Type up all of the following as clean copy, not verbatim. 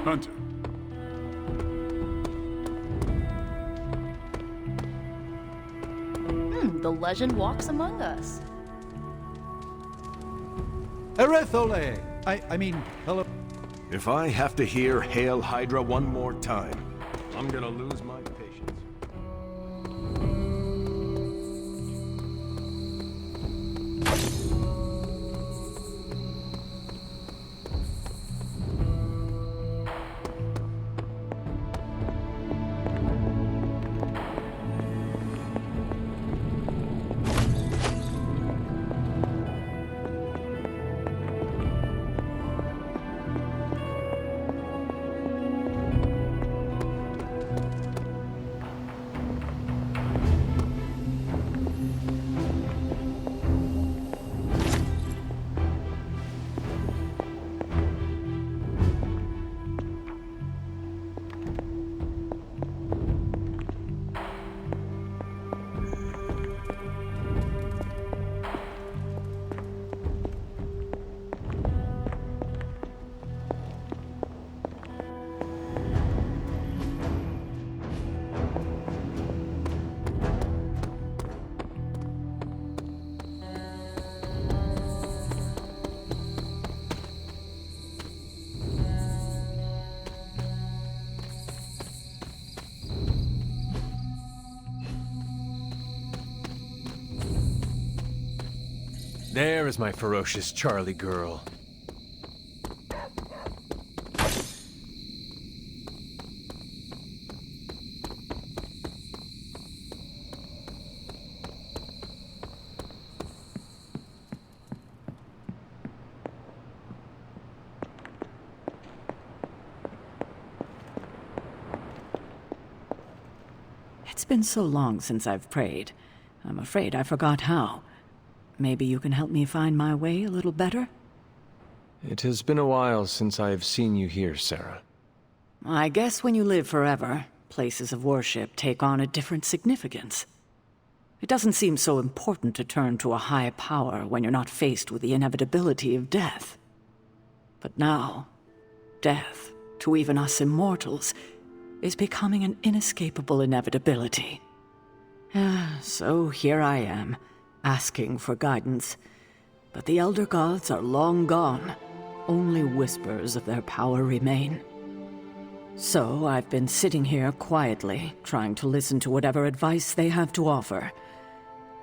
Hunter. The legend walks among us. Erethole! I mean, hello. If I have to hear Hail Hydra one more time, I'm gonna lose my patience. There is my ferocious Charlie girl. It's been so long since I've prayed. I'm afraid I forgot how. Maybe you can help me find my way a little better? It has been a while since I have seen you here, Sarah. I guess when you live forever, places of worship take on a different significance. It doesn't seem so important to turn to a high power when you're not faced with the inevitability of death. But now, death, to even us immortals, is becoming an inescapable inevitability. So here I am, asking for guidance. But the Elder Gods are long gone. Only whispers of their power remain. So I've been sitting here quietly, trying to listen to whatever advice they have to offer,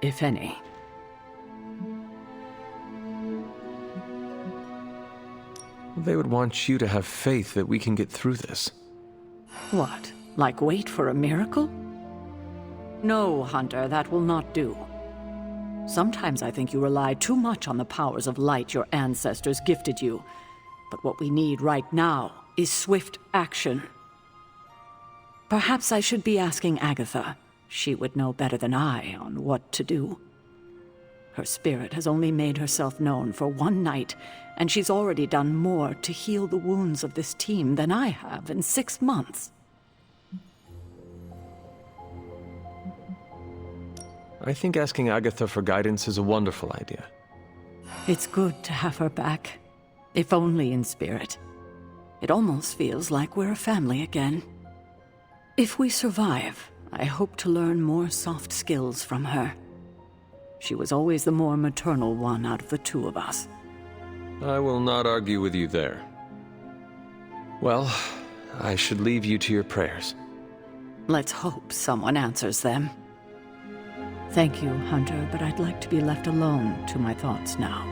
if any. They would want you to have faith that we can get through this. What? Like wait for a miracle? No, Hunter, that will not do. Sometimes I think you rely too much on the powers of light your ancestors gifted you. But what we need right now is swift action. Perhaps I should be asking Agatha. She would know better than I on what to do. Her spirit has only made herself known for one night, and she's already done more to heal the wounds of this team than I have in 6 months. I think asking Agatha for guidance is a wonderful idea. It's good to have her back, if only in spirit. It almost feels like we're a family again. If we survive, I hope to learn more soft skills from her. She was always the more maternal one out of the two of us. I will not argue with you there. Well, I should leave you to your prayers. Let's hope someone answers them. Thank you, Hunter, but I'd like to be left alone to my thoughts now.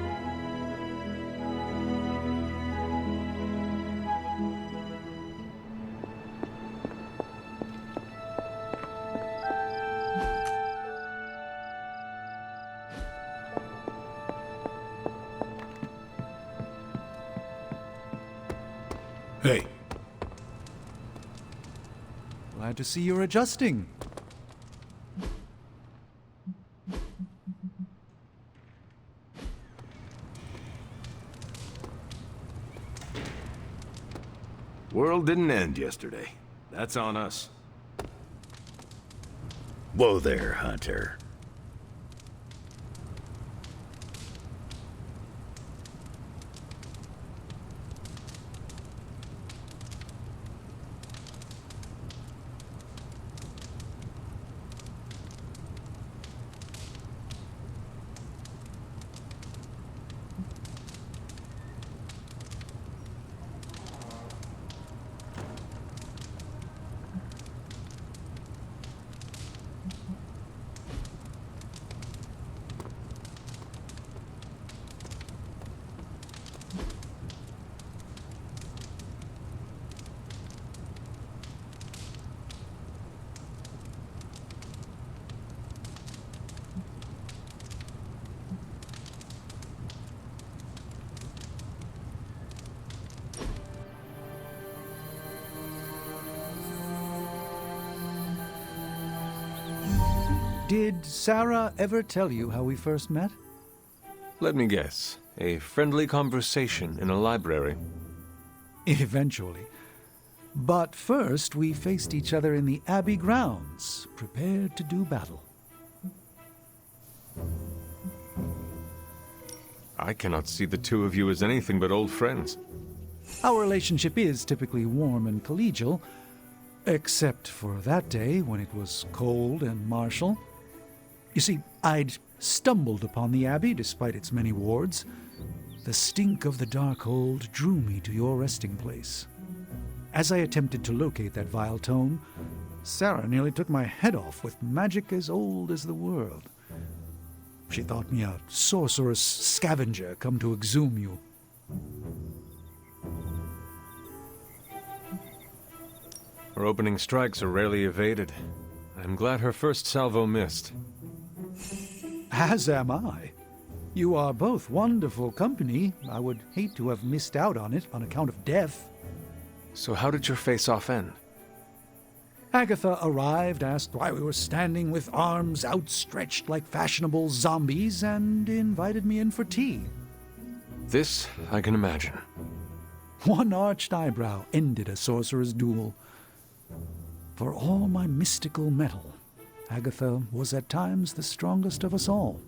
Hey. Glad to see you're adjusting. World didn't end yesterday. That's on us. Whoa there, Hunter. Did Sarah ever tell you how we first met? Let me guess. A friendly conversation in a library. Eventually. But first, we faced each other in the Abbey grounds, prepared to do battle. I cannot see the two of you as anything but old friends. Our relationship is typically warm and collegial, except for that day when it was cold and martial. You see, I'd stumbled upon the Abbey despite its many wards. The stink of the Darkhold drew me to your resting place. As I attempted to locate that vile tome, Sarah nearly took my head off with magic as old as the world. She thought me a sorcerous scavenger come to exhume you. Her opening strikes are rarely evaded. I'm glad her first salvo missed. As am I. You are both wonderful company. I would hate to have missed out on it on account of death. So how did your face-off end? Agatha arrived, asked why we were standing with arms outstretched like fashionable zombies, and invited me in for tea. This I can imagine. One arched eyebrow ended a sorcerer's duel. For all my mystical mettle, Agatha was at times the strongest of us all.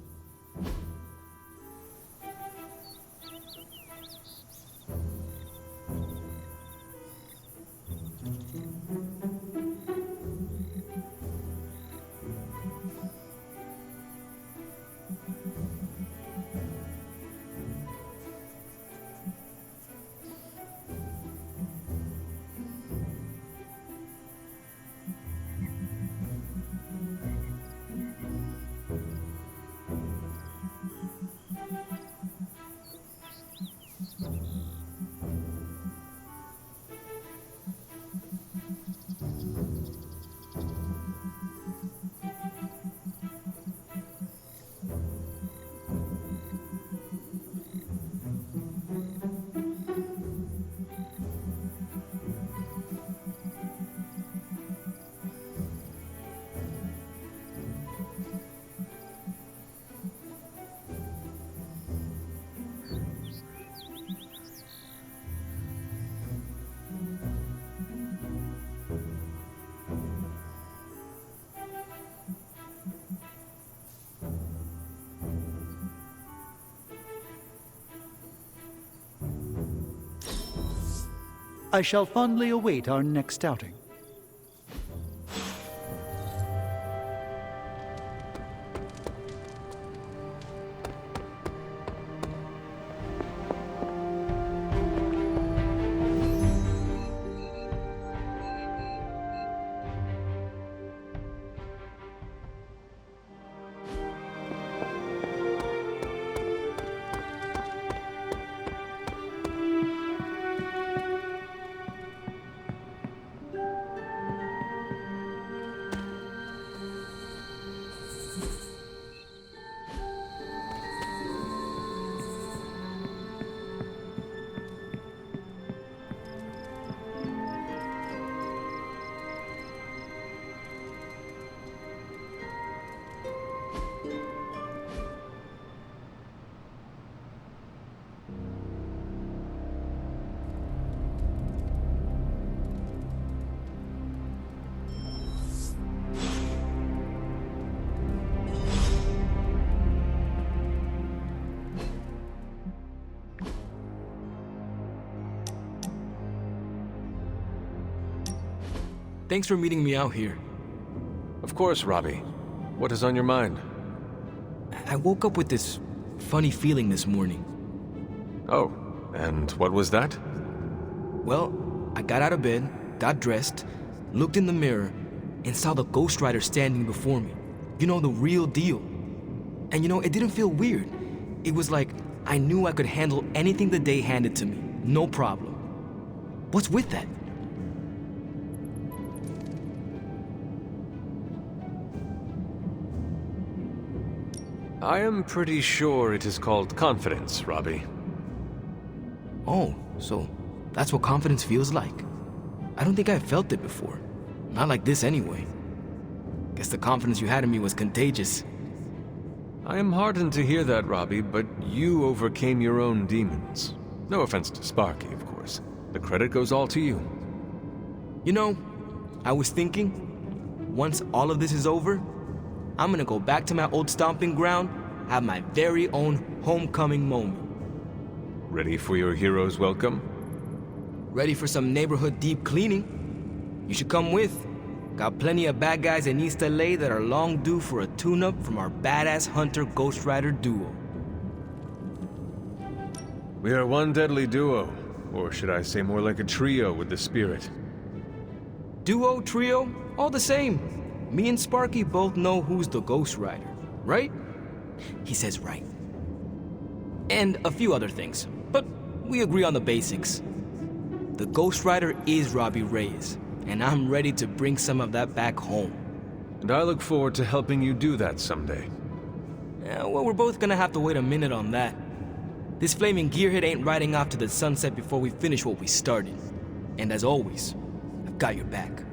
I shall fondly await our next outing. Thanks for meeting me out here. Of course, Robbie. What is on your mind? I woke up with this funny feeling this morning. Oh, and what was that? Well, I got out of bed, got dressed, looked in the mirror, and saw the Ghost Rider standing before me. You know, the real deal. And you know, it didn't feel weird. It was like I knew I could handle anything the day handed to me. No problem. What's with that? I am pretty sure it is called confidence, Robbie. Oh, so that's what confidence feels like. I don't think I've felt it before. Not like this anyway. Guess the confidence you had in me was contagious. I am heartened to hear that, Robbie, but you overcame your own demons. No offense to Sparky, of course. The credit goes all to you. You know, I was thinking, once all of this is over, I'm gonna go back to my old stomping ground, have my very own homecoming moment. Ready for your hero's welcome? Ready for some neighborhood deep cleaning? You should come with. Got plenty of bad guys in East LA that are long due for a tune-up from our badass hunter Ghost Rider duo. We are one deadly duo, or should I say more like a trio with the spirit. Duo, trio, all the same. Me and Sparky both know who's the Ghost Rider, right? He says right. And a few other things, but we agree on the basics. The Ghost Rider is Robbie Reyes, and I'm ready to bring some of that back home. And I look forward to helping you do that someday. Yeah, well, we're both gonna have to wait a minute on that. This flaming gearhead ain't riding off to the sunset before we finish what we started. And as always, I've got your back.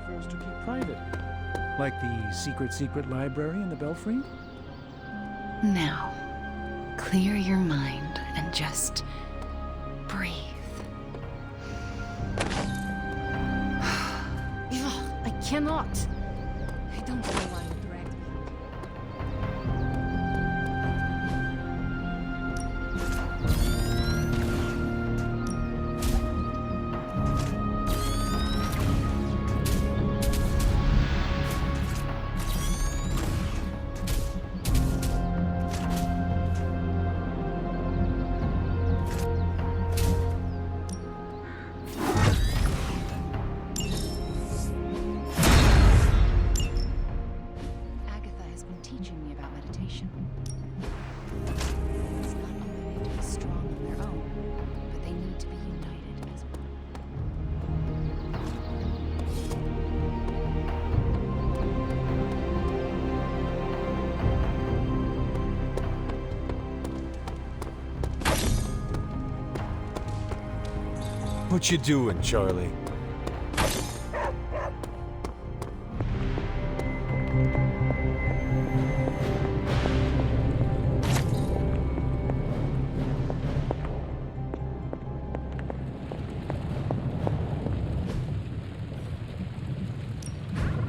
Prefers to keep private, like the secret library in the Belfry. Now, clear your mind and just breathe. I cannot. I don't know why you dragged me. Agatha has been teaching me about meditation. It's not only made to be strong on their own, but they need to be united as one. What you doing, Charlie?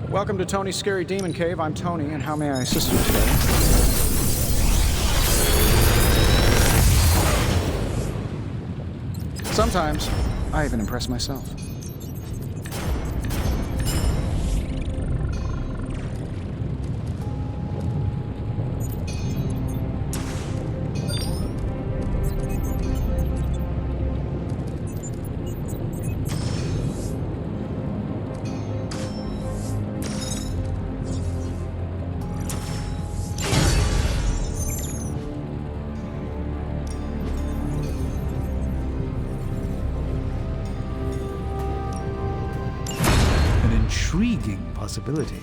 Welcome to Tony's Scary Demon Cave. I'm Tony, and how may I assist you today? Sometimes, I even impress myself. Intriguing possibility.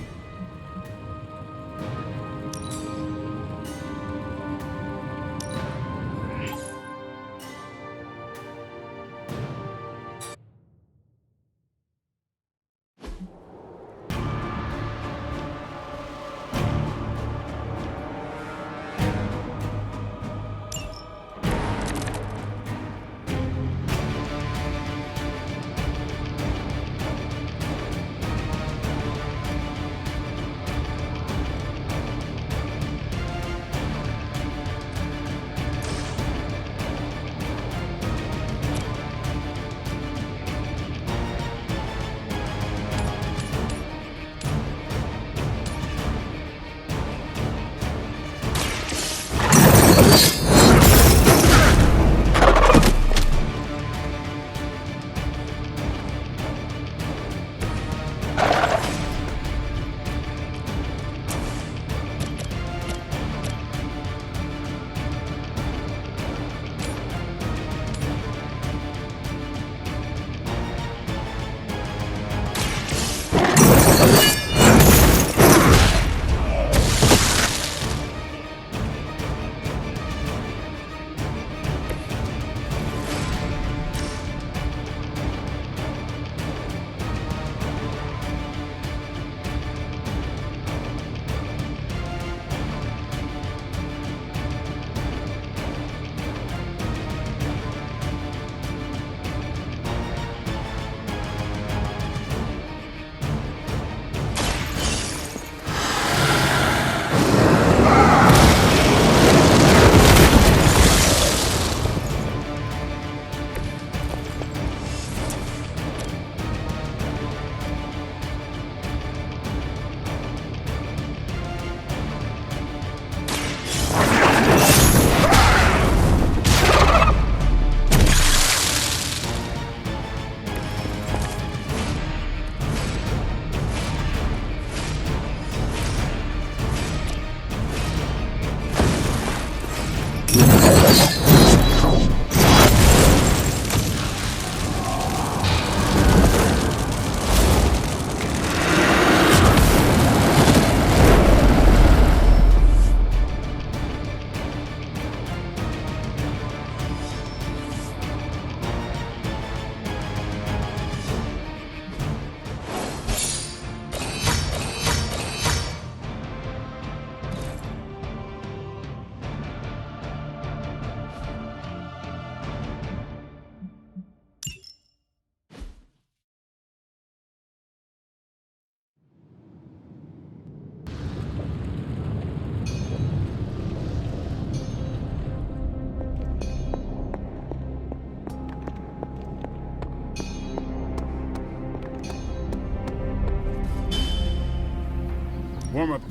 Warm up.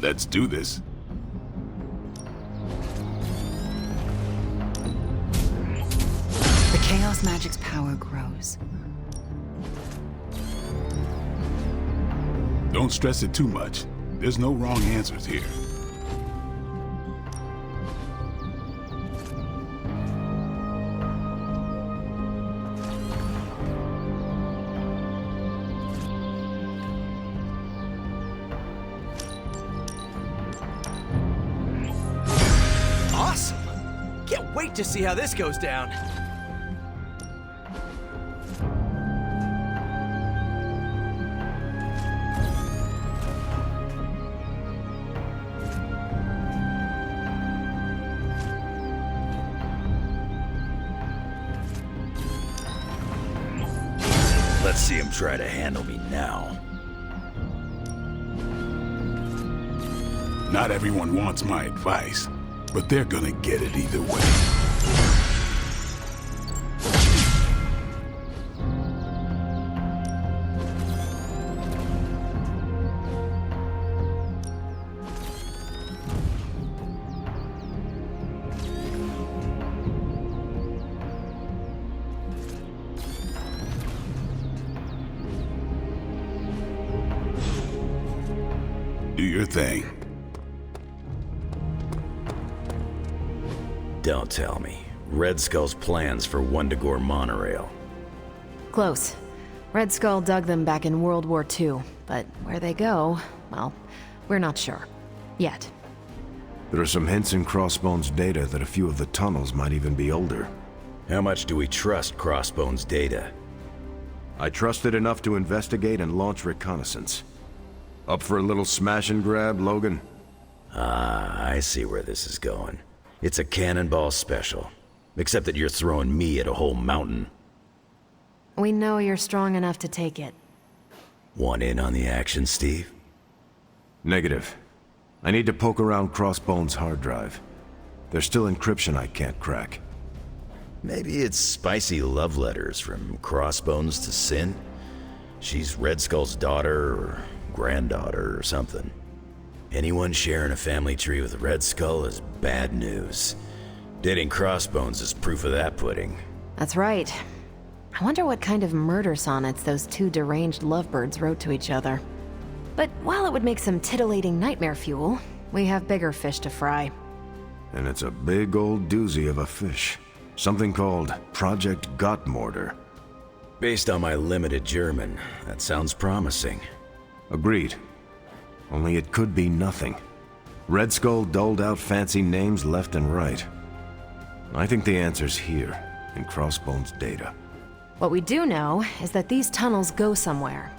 Let's do this. The Chaos Magic's power grows. Don't stress it too much. There's no wrong answers here. Awesome! Can't wait to see how this goes down. Let's see him try to handle me now. Not everyone wants my advice, but they're gonna get it either way. Do your thing. Don't tell me. Red Skull's plans for Wundagore monorail. Close. Red Skull dug them back in World War II, but where they go, well, we're not sure. Yet. There are some hints in Crossbone's data that a few of the tunnels might even be older. How much do we trust Crossbone's data? I trust it enough to investigate and launch reconnaissance. Up for a little smash and grab, Logan? Ah, I see where this is going. It's a cannonball special. Except that you're throwing me at a whole mountain. We know you're strong enough to take it. Want in on the action, Steve? Negative. I need to poke around Crossbone's hard drive. There's still encryption I can't crack. Maybe it's spicy love letters from Crossbones to Sin? She's Red Skull's daughter or granddaughter or something. Anyone sharing a family tree with Red Skull is bad news. Dating Crossbones is proof of that pudding. That's right. I wonder what kind of murder sonnets those two deranged lovebirds wrote to each other. But while it would make some titillating nightmare fuel, we have bigger fish to fry. And it's a big old doozy of a fish. Something called Project Gottmortar. Based on my limited German, that sounds promising. Agreed. Only it could be nothing. Red Skull doled out fancy names left and right. I think the answer's here, in Crossbone's data. What we do know is that these tunnels go somewhere.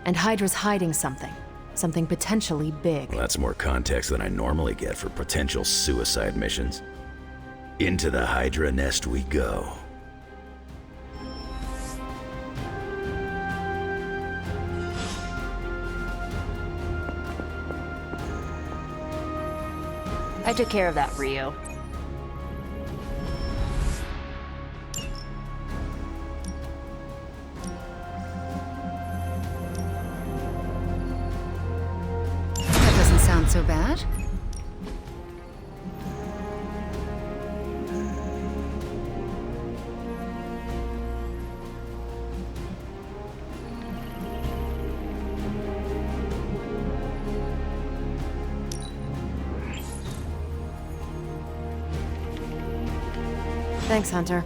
And Hydra's hiding something. Something potentially big. Well, that's more context than I normally get for potential suicide missions. Into the Hydra nest we go. I took care of that for you. That doesn't sound so bad. Thanks, Hunter.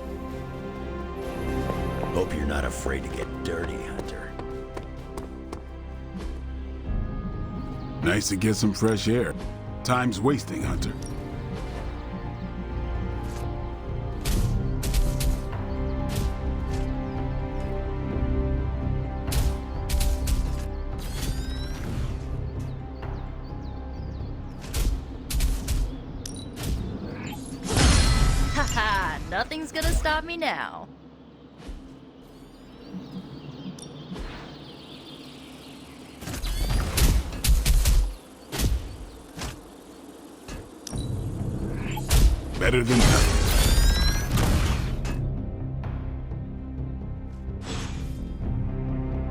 Hope you're not afraid to get dirty, Hunter. Nice to get some fresh air. Time's wasting, Hunter. Haha, nothing's gonna stop me now. Better than nothing.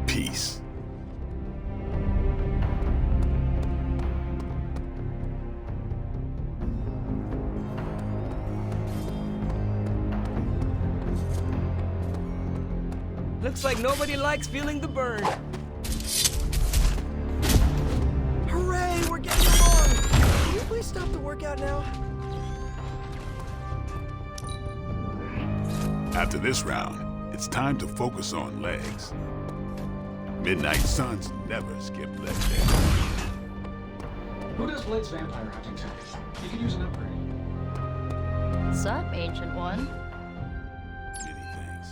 Peace. Looks like nobody likes feeling the burn. Hooray, we're getting along! Can you please stop the workout now? After this round, it's time to focus on legs. Midnight Suns never skip leg day. Who does Blade's vampire hunting tech? You could use an upgrade. What's up, Ancient One? Many things.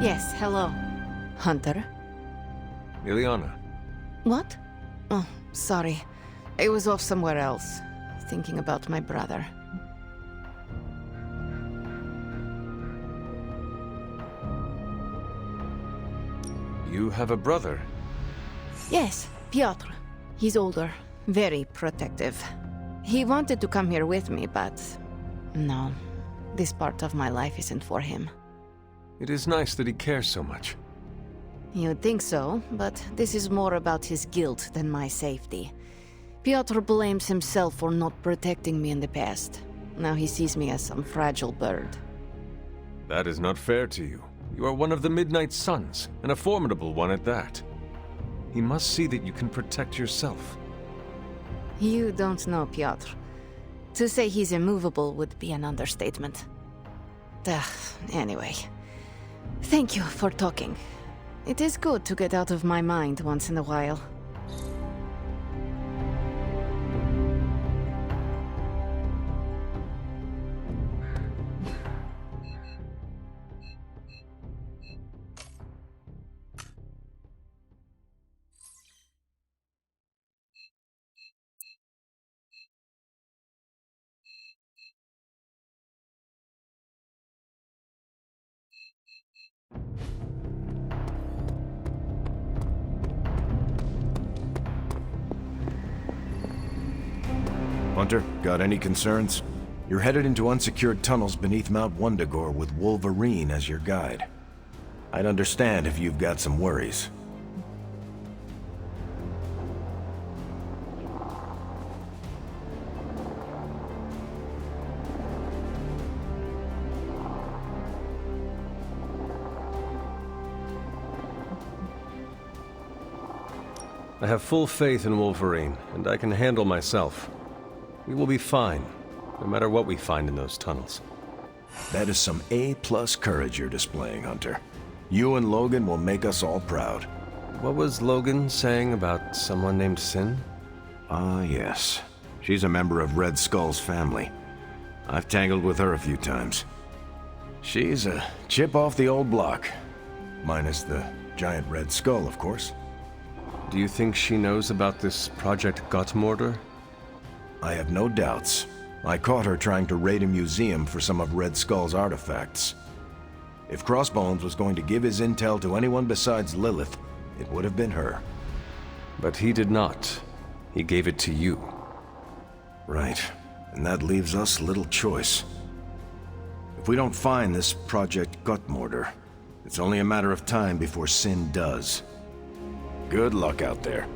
Yes, hello. Hunter? Ileana, What? Oh, sorry. I was off somewhere else, thinking about my brother. you have a brother. Yes, Piotr. He's older, very protective. He wanted to come here with me, but no, this part of my life isn't for him. It is nice that he cares so much. You'd think so, but this is more about his guilt than my safety. Piotr blames himself for not protecting me in the past. Now he sees me as some fragile bird. That is not fair to you. You are one of the Midnight Suns, and a formidable one at that. He must see that you can protect yourself. You don't know Piotr. To say he's immovable would be an understatement. Anyway. Thank you for talking. It is good to get out of my mind once in a while. Hunter, got any concerns? You're headed into unsecured tunnels beneath Mount Wundagore with Wolverine as your guide. I'd understand if you've got some worries. I have full faith in Wolverine, and I can handle myself. We will be fine, no matter what we find in those tunnels. That is some A-plus courage you're displaying, Hunter. You and Logan will make us all proud. What was Logan saying about someone named Sin? Ah, yes. She's a member of Red Skull's family. I've tangled with her a few times. She's a chip off the old block. Minus the giant Red Skull, of course. Do you think she knows about this Project Gottmorder? I have no doubts. I caught her trying to raid a museum for some of Red Skull's artifacts. If Crossbones was going to give his intel to anyone besides Lilith, it would have been her. But he did not. He gave it to you. Right. And that leaves us little choice. If we don't find this Project Gottmorder, it's only a matter of time before Sin does. Good luck out there.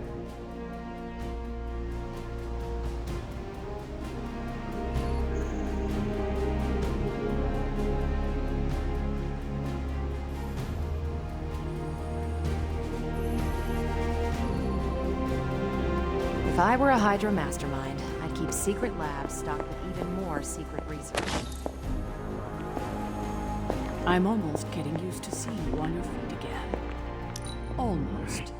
If I were a Hydra mastermind, I'd keep secret labs stocked with even more secret research. I'm almost getting used to seeing you on your feet again. Almost.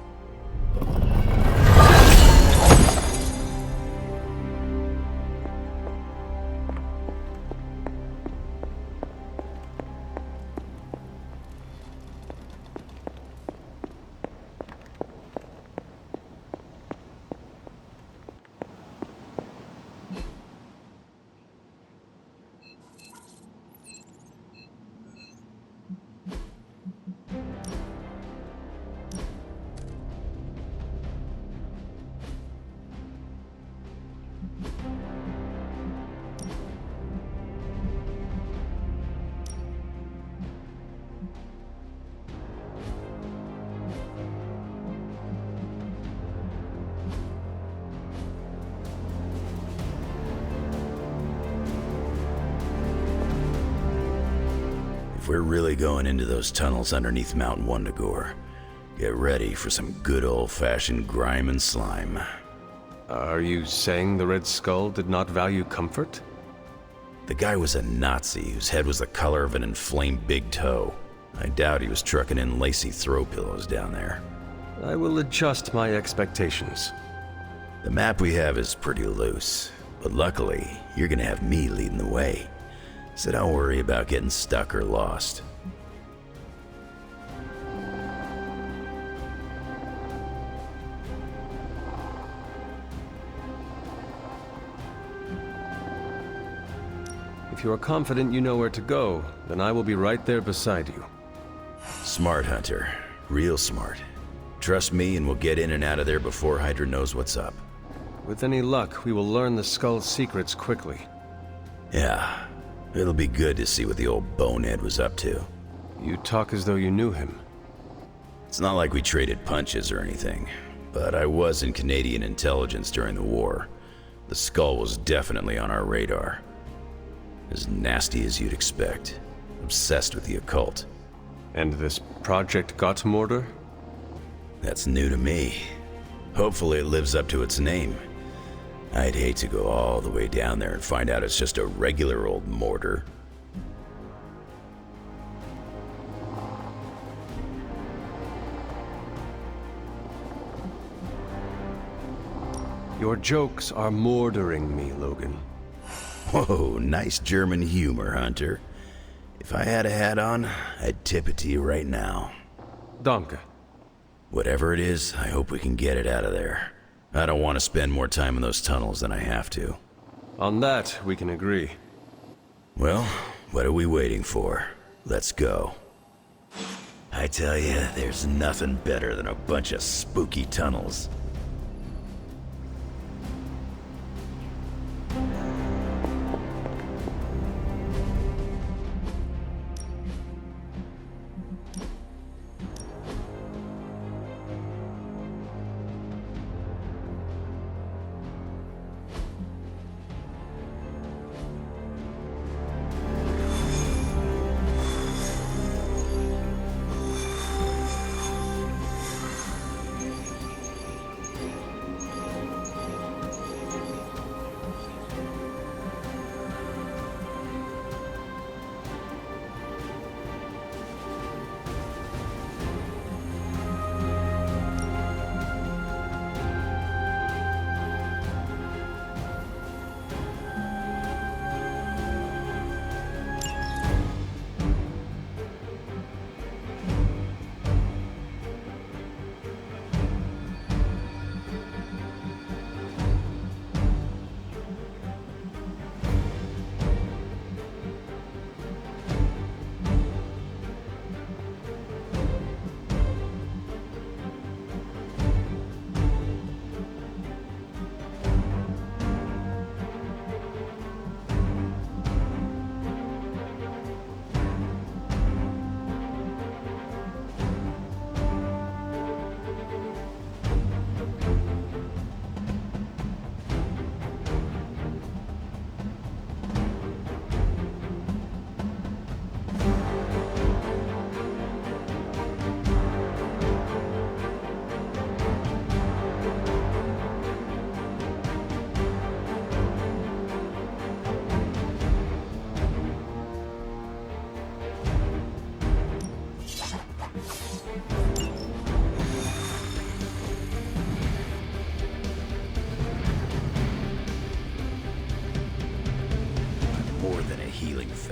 If we're really going into those tunnels underneath Mount Wundagore, get ready for some good old-fashioned grime and slime. Are you saying the Red Skull did not value comfort? The guy was a Nazi whose head was the color of an inflamed big toe. I doubt he was trucking in lacy throw pillows down there. I will adjust my expectations. The map we have is pretty loose, but luckily, you're gonna have me leading the way. So don't worry about getting stuck or lost. If you are confident you know where to go, then I will be right there beside you. Smart, Hunter. Real smart. Trust me and we'll get in and out of there before Hydra knows what's up. With any luck, we will learn the Skull's secrets quickly. Yeah. It'll be good to see what the old bonehead was up to. You talk as though you knew him. It's not like we traded punches or anything, but I was in Canadian intelligence during the war. The Skull was definitely on our radar. As nasty as you'd expect. Obsessed with the occult. And this Project Gottmorder? That's new to me. Hopefully it lives up to its name. I'd hate to go all the way down there and find out it's just a regular old mortar. Your jokes are mordering me, Logan. Whoa, nice German humor, Hunter. If I had a hat on, I'd tip it to you right now. Danke. Whatever it is, I hope we can get it out of there. I don't want to spend more time in those tunnels than I have to. On that, we can agree. Well, what are we waiting for? Let's go. I tell you, there's nothing better than a bunch of spooky tunnels.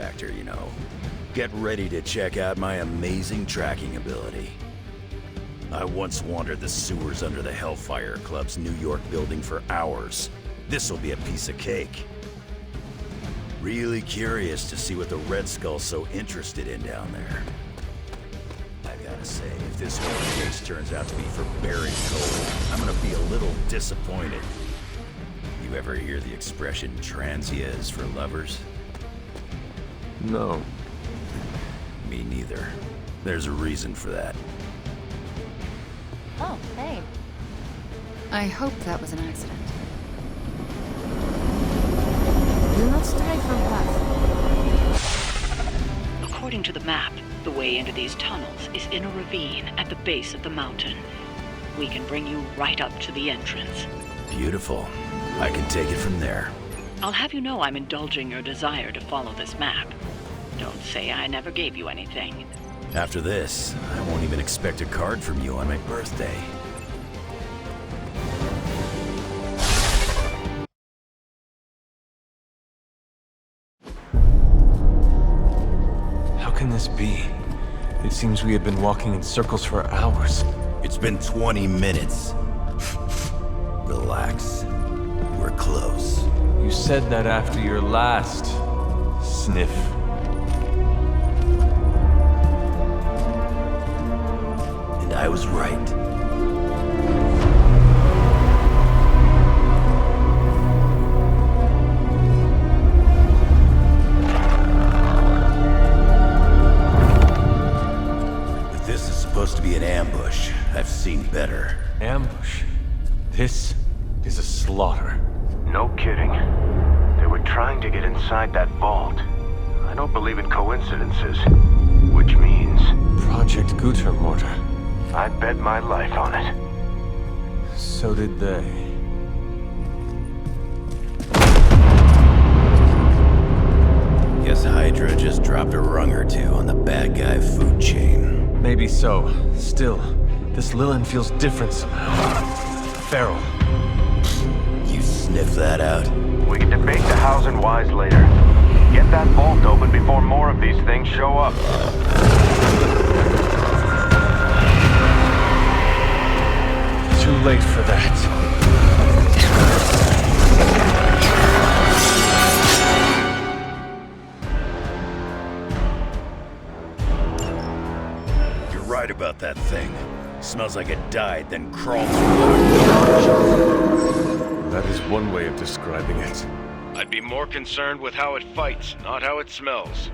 factor, you know. Get ready to check out my amazing tracking ability. I once wandered the sewers under the Hellfire Club's New York building for hours. This'll be a piece of cake. Really curious to see what the Red Skull's so interested in down there. I gotta say, if this whole case turns out to be for buried gold, I'm gonna be a little disappointed. You ever hear the expression transia is for lovers? No. Me neither. There's a reason for that. Oh, hey. I hope that was an accident. Do not stray from path. According to the map, the way into these tunnels is in a ravine at the base of the mountain. We can bring you right up to the entrance. Beautiful. I can take it from there. I'll have you know I'm indulging your desire to follow this map. Don't say I never gave you anything. After this, I won't even expect a card from you on my birthday. How can this be? It seems we have been walking in circles for hours. It's been 20 minutes. Relax. We're close. You said that after your last sniff. And I was right. If this is supposed to be an ambush, I've seen better. Ambush. This is a slaughter. No kidding. They were trying to get inside that vault. I don't believe in coincidences. Which means... Project Gutermortar. I'd bet my life on it. So did they. Guess Hydra just dropped a rung or two on the bad guy food chain. Maybe so. Still, this Lilin feels different somehow. Feral. You sniff that out? We can debate the hows and whys later. Get that vault open before more of these things show up. Too late for that. You're right about that thing. Smells like it died, then crawled through. That is one way of describing it. I'd be more concerned with how it fights, not how it smells.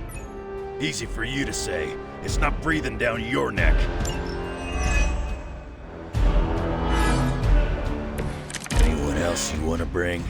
Easy for you to say. It's not breathing down your neck. Anyone else you want to bring?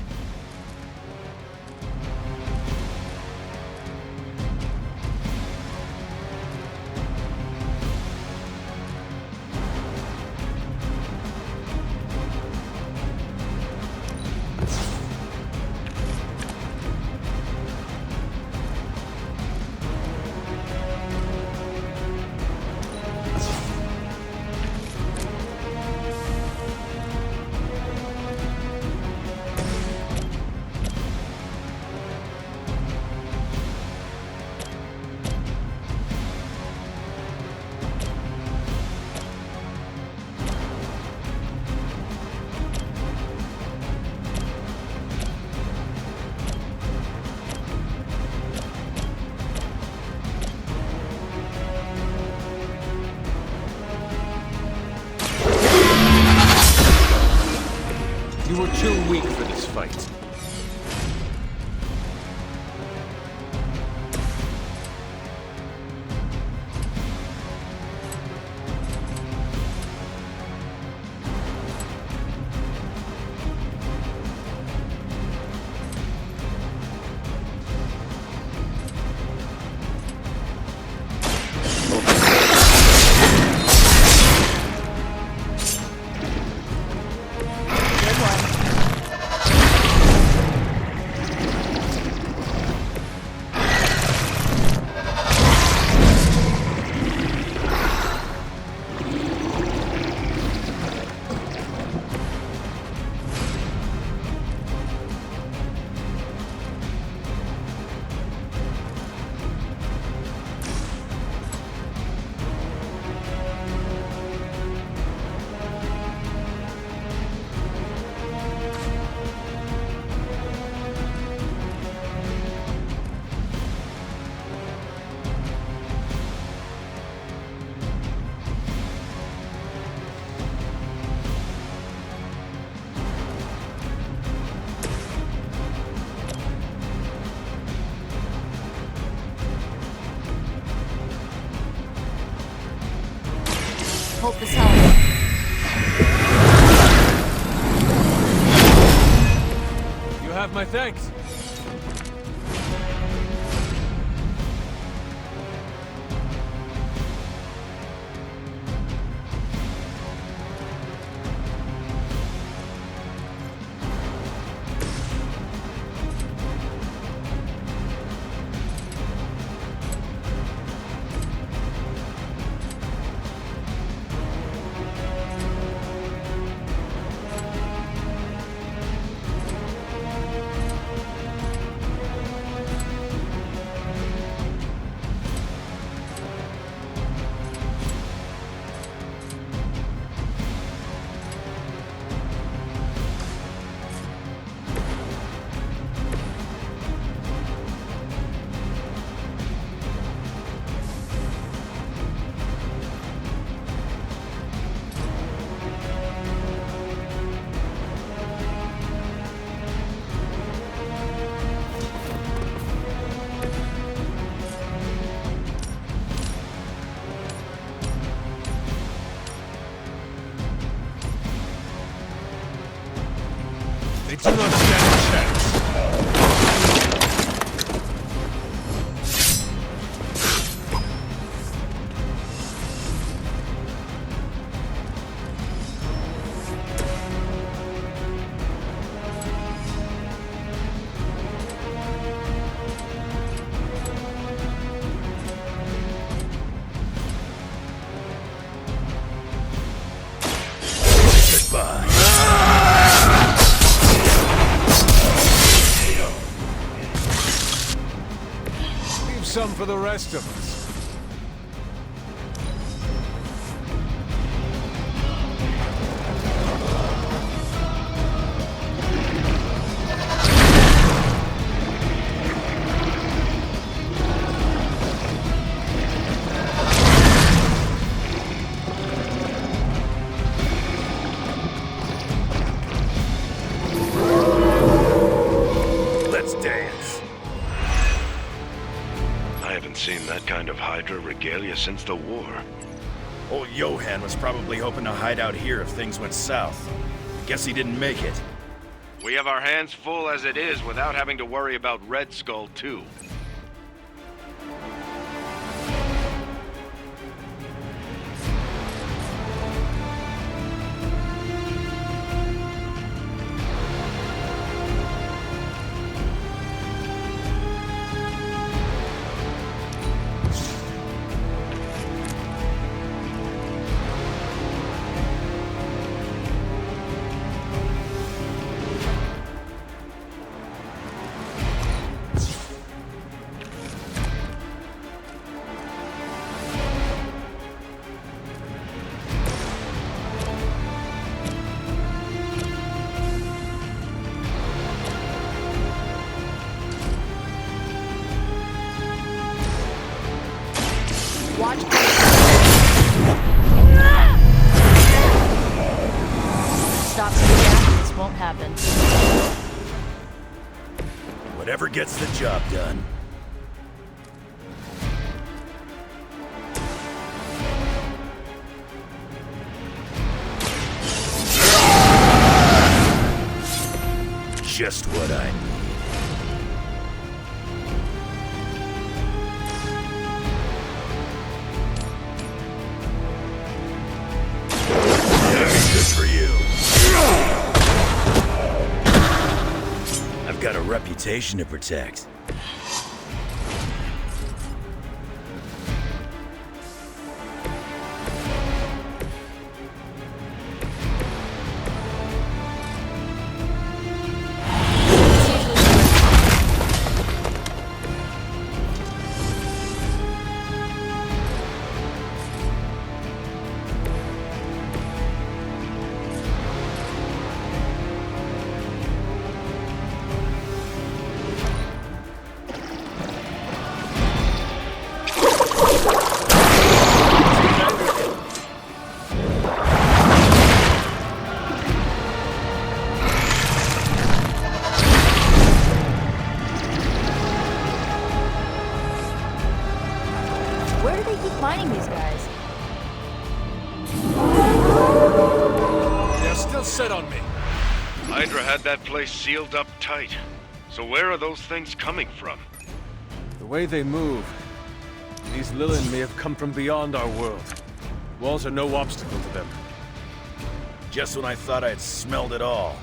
You were too weak for this fight. Hope this helps. You have my thanks. They do not stand a chance. Goodbye. Leave some for the rest of us. Let's dance. I haven't seen that kind of Hydra regalia since the war. Old Johan was probably hoping to hide out here if things went south. Guess he didn't make it. We have our hands full as it is without having to worry about Red Skull, too. Watch. Stop the attack. This won't happen. Whatever gets the job done. Just what I need. Good for you. I've got a reputation to protect. Where do they keep finding these guys? all set on me. Hydra had that place sealed up tight. So where are those things coming from? The way they move, these Lilin may have come from beyond our world. Walls are no obstacle to them. Just when I thought I'd smelled it all.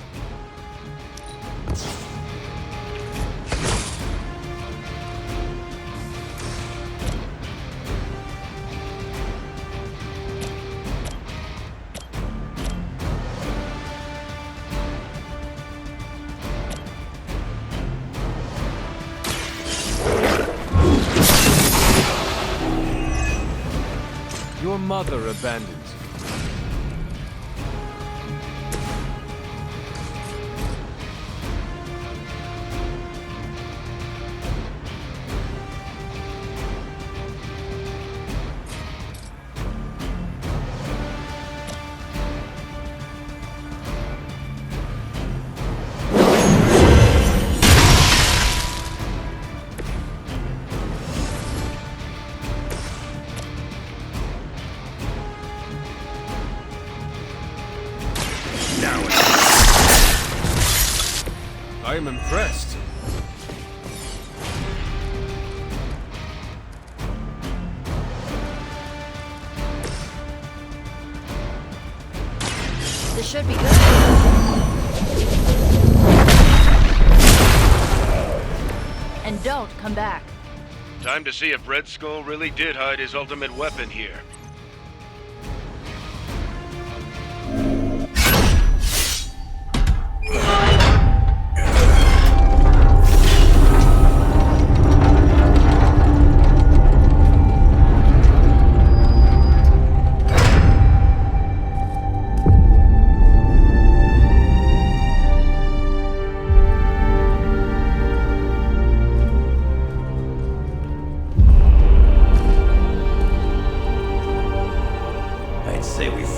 Your mother abandoned you. I am impressed. This should be good. And don't come back. Time to see if Red Skull really did hide his ultimate weapon here.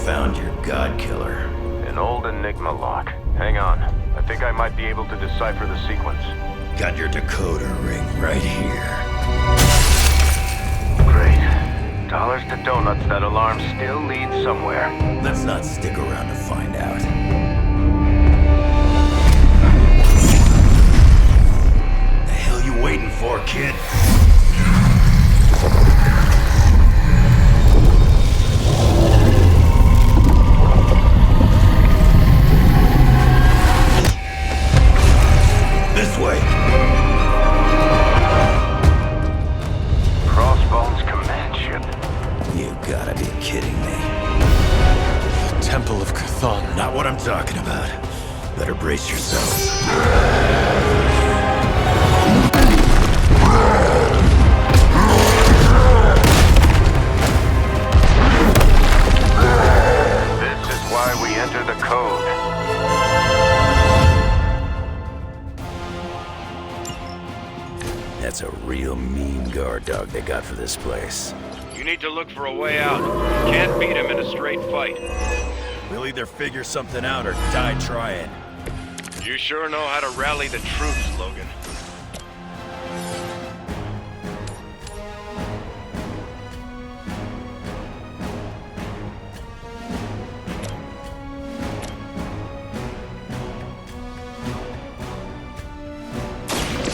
Found your god killer. An old Enigma lock. Hang on. I think I might be able to decipher the sequence. Got your decoder ring right here. Great. Dollars to donuts, that alarm still leads somewhere. Let's not stick around to find out. The hell you waiting for, kid? This way. Crossbones command ship. You gotta be kidding me. The Temple of Cthulhu. Not what I'm talking about. Better brace yourselves. This is why we enter the code. That's a real mean guard dog they got for this place. You need to look for a way out. Can't beat him in a straight fight. We'll either figure something out or die trying. You sure know how to rally the troops, Logan.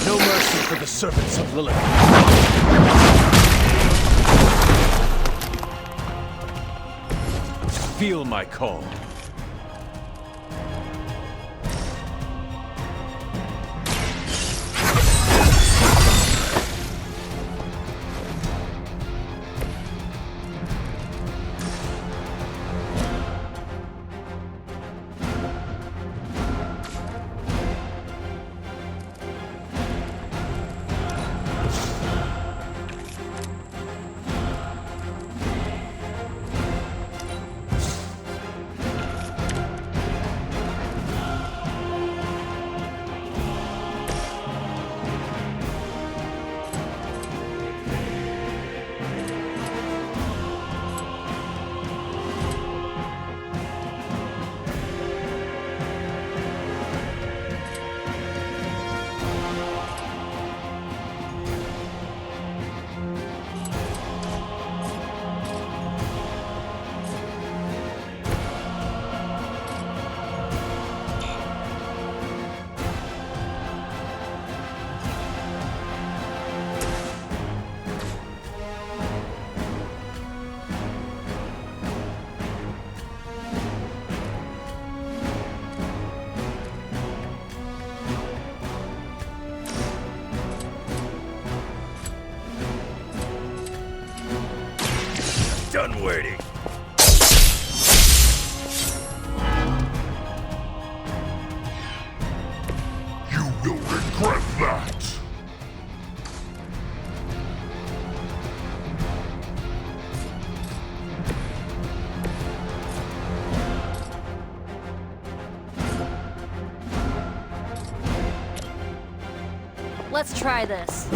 No mercy for the servants of Lilith. Feel my call. done waiting. You will regret that. Let's try this.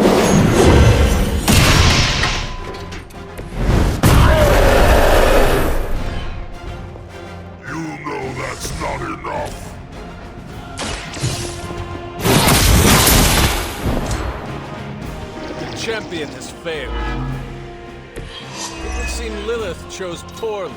You know that's not enough. The champion has failed. It would seem Lilith chose poorly.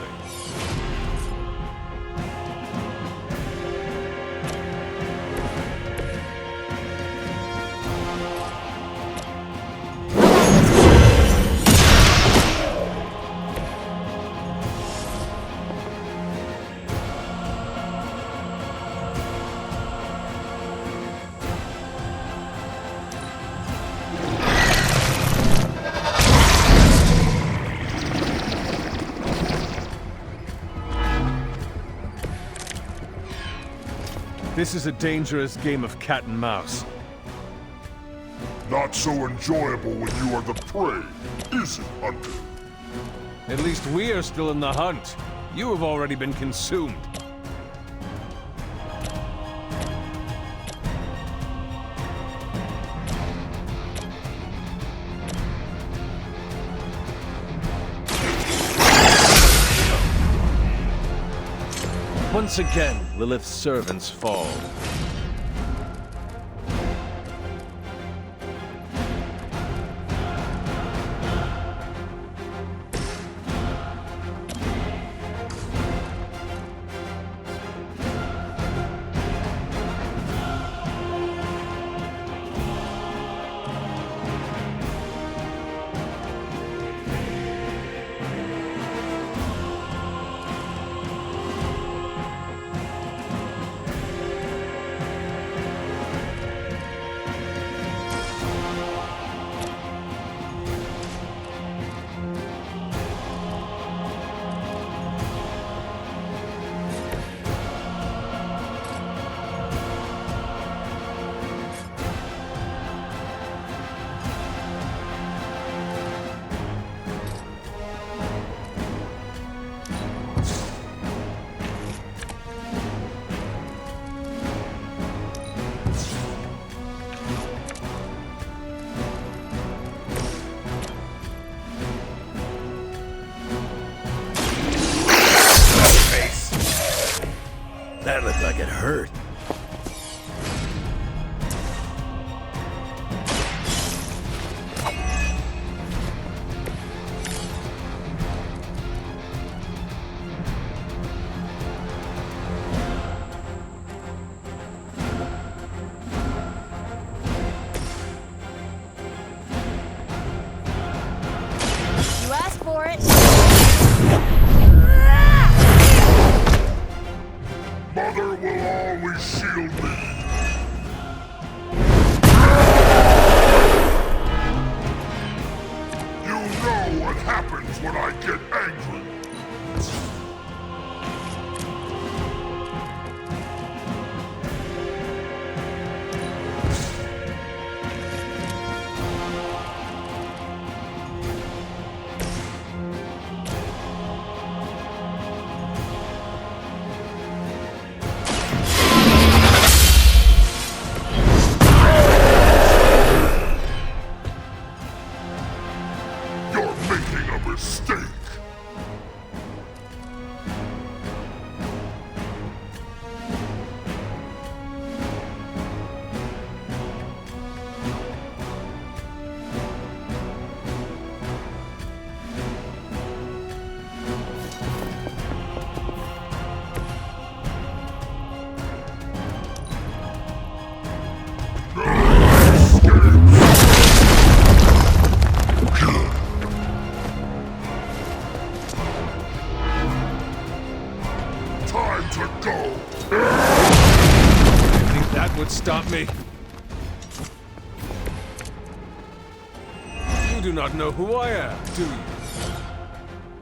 This is a dangerous game of cat and mouse. Not so enjoyable when you are the prey, is it, Hunter? At least we are still in the hunt. You have already been consumed. Once again, Lilith's servants fall. That looked like it hurt. You asked for it. Mother will always shield me. You know what happens when I get angry. You're making a mistake. Time to go. You think that would stop me? You do not know who I am, do you?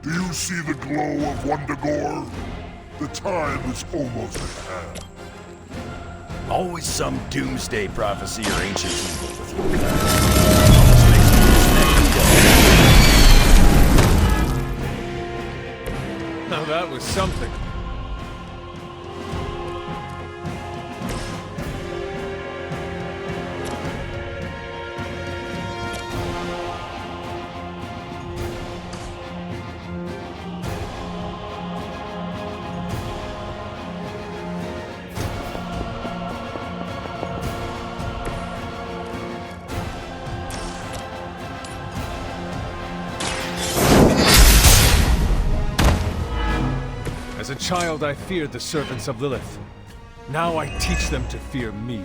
Do you see the glow of Wundagore? The time is almost at hand. Always some doomsday prophecy or ancient evil with you. Now that was something. As a child, I feared the servants of Lilith. Now I teach them to fear me.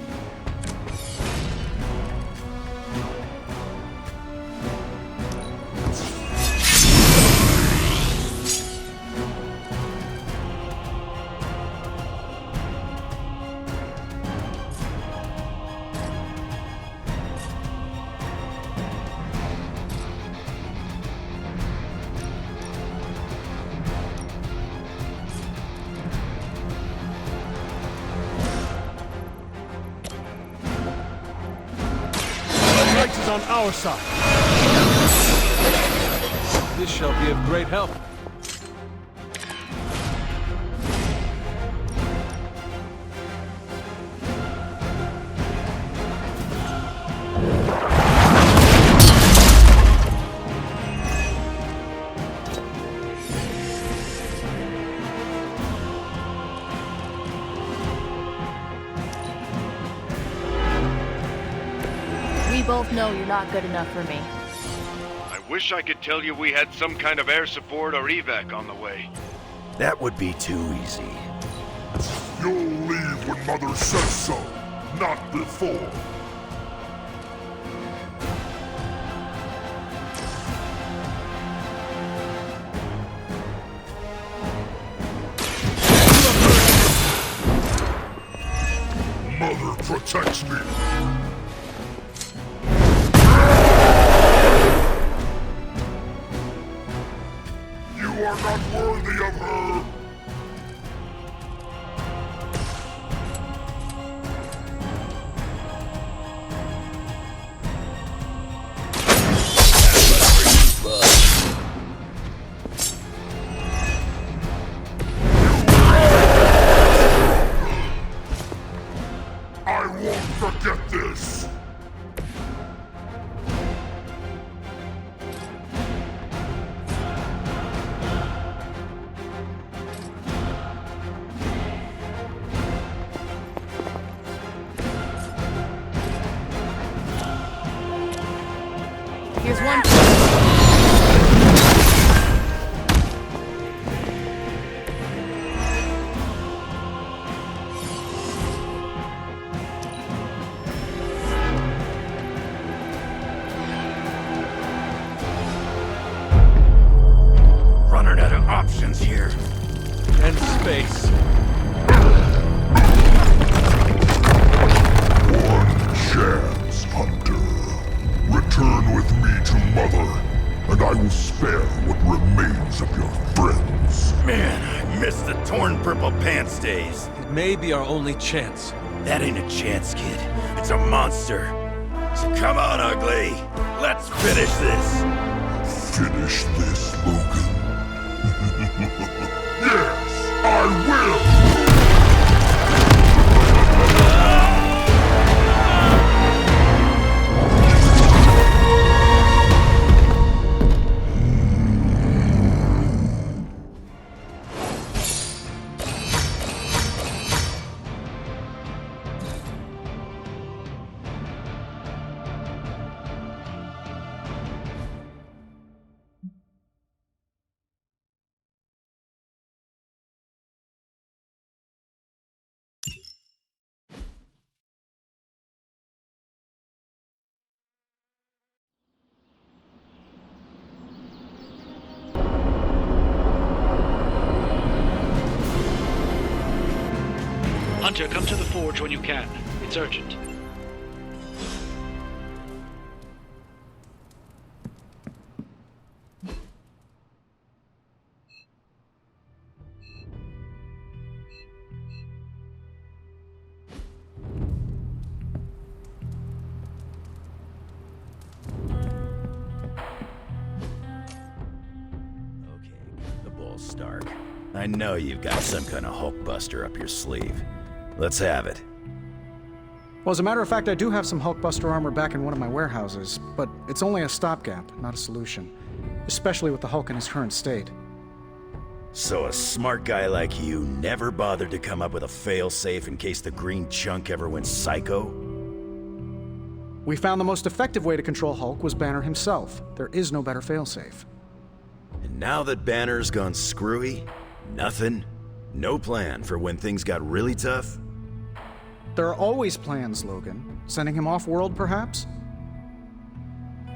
On our side. This shall be of great help. We both know you're not good enough for me. I wish I could tell you we had some kind of air support or evac on the way. That would be too easy. You'll leave when Mother says so, not before. Mother protects me. You are not worthy of her! I won't forget this! Here's one. Running out of options here. And space. One chance, Hunter. Return with me to Mother, and I will spare what remains of your friends. Man, I miss the torn purple pants days. It may be our only chance. That ain't a chance, kid. It's a monster. So come on, ugly. Let's finish this. Finish this, Logan. Yes, I will! Hunter, come to the forge when you can. It's urgent. General Stark. I know you've got some kind of Hulkbuster up your sleeve. Let's have it. Well, as a matter of fact, I do have some Hulkbuster armor back in one of my warehouses, but it's only a stopgap, not a solution. Especially with the Hulk in his current state. So a smart guy like you never bothered to come up with a fail-safe in case the green chunk ever went psycho? We found the most effective way to control Hulk was Banner himself. There is no better failsafe. And now that Banner's gone screwy, nothing? No plan for when things got really tough? There are always plans, Logan. Sending him off-world, perhaps?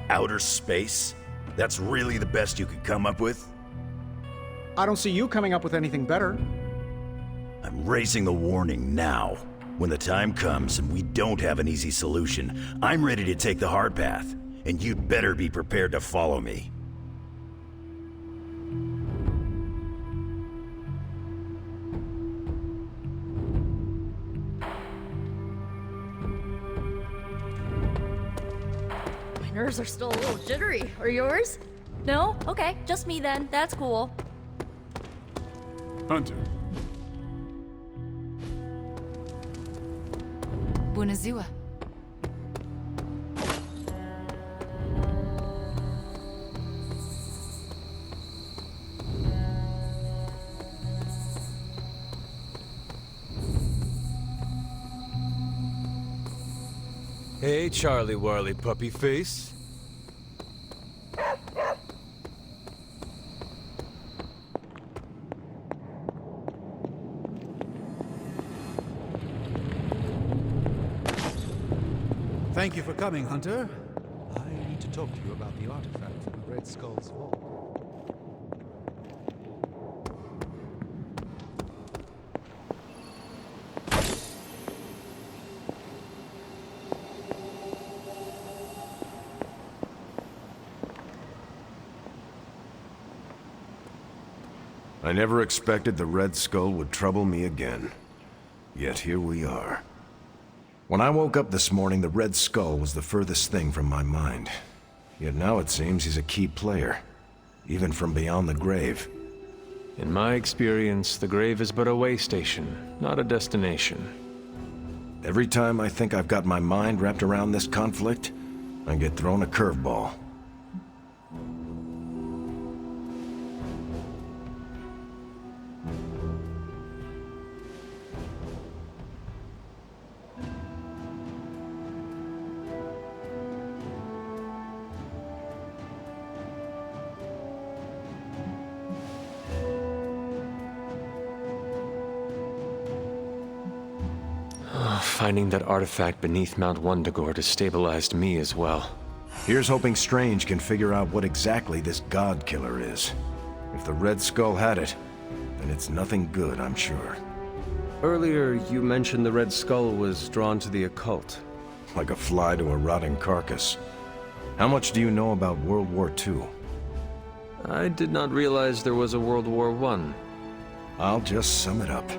Outer space? That's really the best you could come up with? I don't see you coming up with anything better. I'm raising the warning now. When the time comes and we don't have an easy solution, I'm ready to take the hard path, and you'd better be prepared to follow me. My nerves are still a little jittery. Are yours? No? Okay, just me then. That's cool. Hunter. Bunazua. Hey, Charlie Warley puppy face. Thank you for coming, Hunter. I need to talk to you about the artifact from the Red Skull's vault. I never expected the Red Skull would trouble me again. Yet here we are. When I woke up this morning, the Red Skull was the furthest thing from my mind. Yet now it seems he's a key player, even from beyond the grave. In my experience, the grave is but a way station, not a destination. Every time I think I've got my mind wrapped around this conflict, I get thrown a curveball. Finding that artifact beneath Mount Wundagore destabilized me as well. Here's hoping Strange can figure out what exactly this God Killer is. If the Red Skull had it, then it's nothing good, I'm sure. Earlier, you mentioned the Red Skull was drawn to the occult. Like a fly to a rotting carcass. How much do you know about World War II? I did not realize there was a World War I. I'll just sum it up.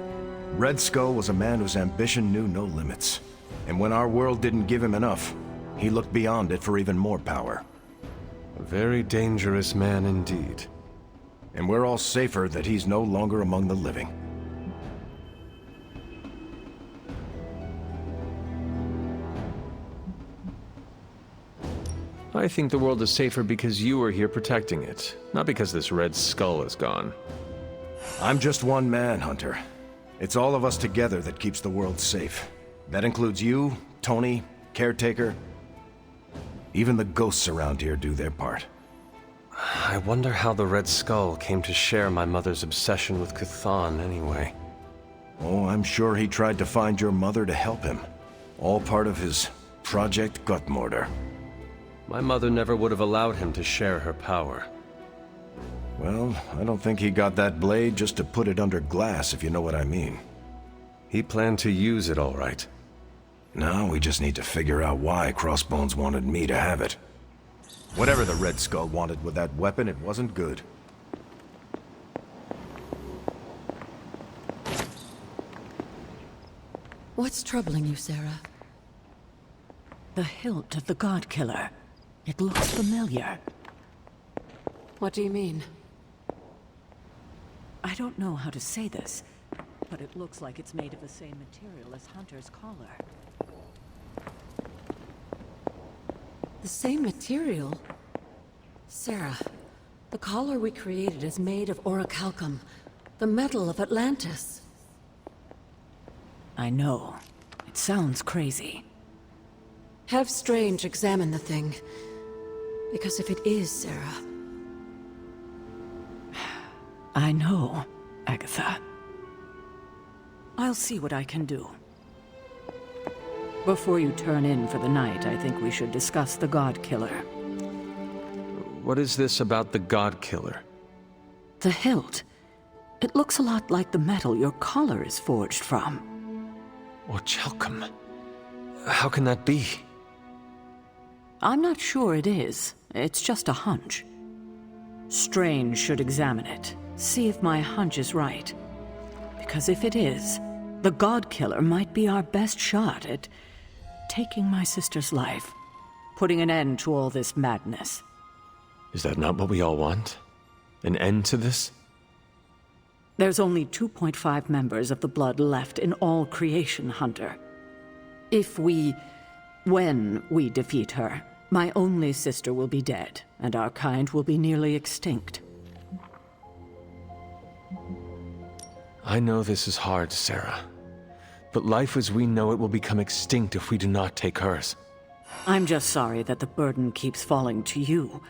Red Skull was a man whose ambition knew no limits. And when our world didn't give him enough, he looked beyond it for even more power. A very dangerous man indeed. And we're all safer that he's no longer among the living. I think the world is safer because you are here protecting it, not because this Red Skull is gone. I'm just one man, Hunter. It's all of us together that keeps the world safe. That includes you, Tony, Caretaker. Even the ghosts around here do their part. I wonder how the Red Skull came to share my mother's obsession with Cthulhu anyway. Oh, I'm sure he tried to find your mother to help him. All part of his Project Gutmortar. My mother never would have allowed him to share her power. Well, I don't think he got that blade just to put it under glass, if you know what I mean. He planned to use it all right. Now we just need to figure out why Crossbones wanted me to have it. Whatever the Red Skull wanted with that weapon, it wasn't good. What's troubling you, Sarah? The hilt of the God Killer. It looks familiar. What do you mean? I don't know how to say this, but it looks like it's made of the same material as Hunter's collar. The same material? Sarah, the collar we created is made of orichalcum, the metal of Atlantis. I know. It sounds crazy. Have Strange examine the thing. Because if it is, Sarah... I know, Agatha. I'll see what I can do. Before you turn in for the night, I think we should discuss the God Killer. What is this about the God Killer? The hilt. It looks a lot like the metal your collar is forged from. Orichalcum. How can that be? I'm not sure it is. It's just a hunch. Strange should examine it, see if my hunch is right. Because if it is, the God Killer might be our best shot at taking my sister's life, putting an end to all this madness. Is that not what we all want? An end to this? There's only 2.5 members of the Blood left in all creation, Hunter. When we defeat her, my only sister will be dead, and our kind will be nearly extinct. I know this is hard, Sarah. But life as we know it will become extinct if we do not take hers. I'm just sorry that the burden keeps falling to you.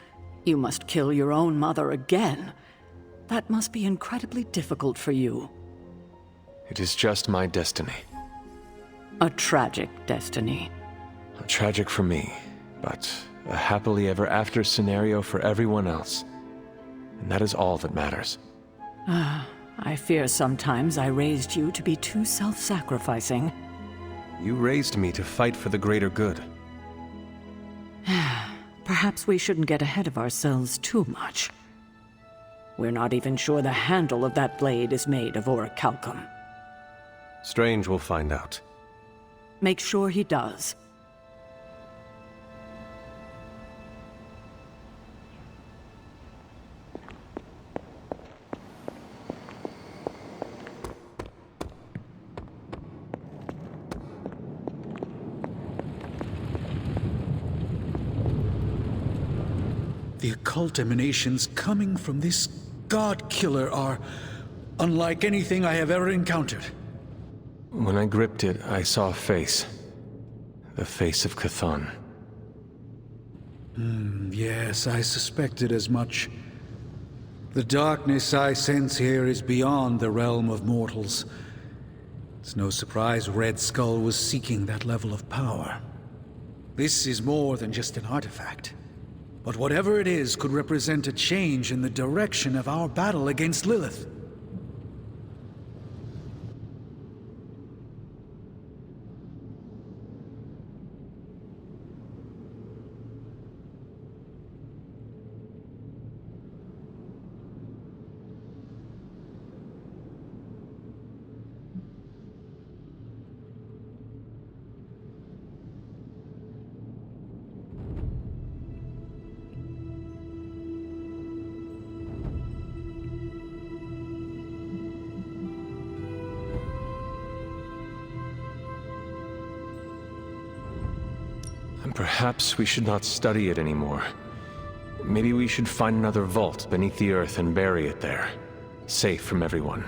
You must kill your own mother again. That must be incredibly difficult for you. It is just my destiny. A tragic destiny. Tragic for me, but a happily ever after scenario for everyone else. And that is all that matters. I fear sometimes I raised you to be too self-sacrificing. You raised me to fight for the greater good. Perhaps we shouldn't get ahead of ourselves too much. We're not even sure the handle of that blade is made of orichalcum. Strange will find out. Make sure he does. The occult emanations coming from this God Killer are unlike anything I have ever encountered. When I gripped it, I saw a face. The face of Chthon. Yes, I suspected as much. The darkness I sense here is beyond the realm of mortals. It's no surprise Red Skull was seeking that level of power. This is more than just an artifact. But whatever it is could represent a change in the direction of our battle against Lilith. And perhaps we should not study it anymore. Maybe we should find another vault beneath the earth and bury it there. Safe from everyone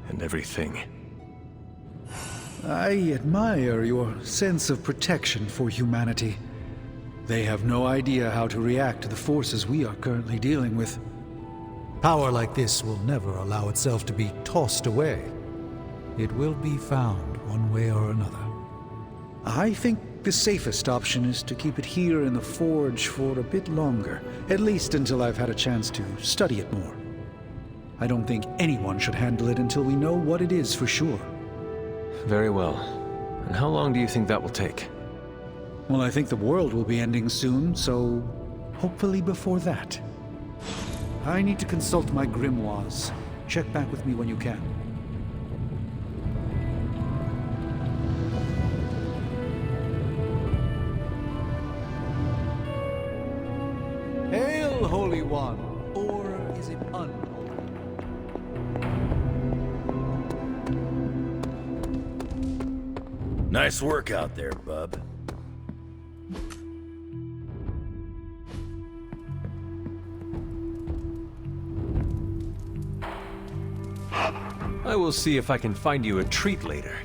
and everything. I admire your sense of protection for humanity. They have no idea how to react to the forces we are currently dealing with. Power like this will never allow itself to be tossed away. It will be found one way or another. I think the safest option is to keep it here in the forge for a bit longer, at least until I've had a chance to study it more. I don't think anyone should handle it until we know what it is for sure. Very well. And how long do you think that will take? Well, I think the world will be ending soon, so hopefully before that. I need to consult my grimoires. Check back with me when you can. Hail, Holy One! Or is it unholy? Nice work out there, bub. I will see if I can find you a treat later.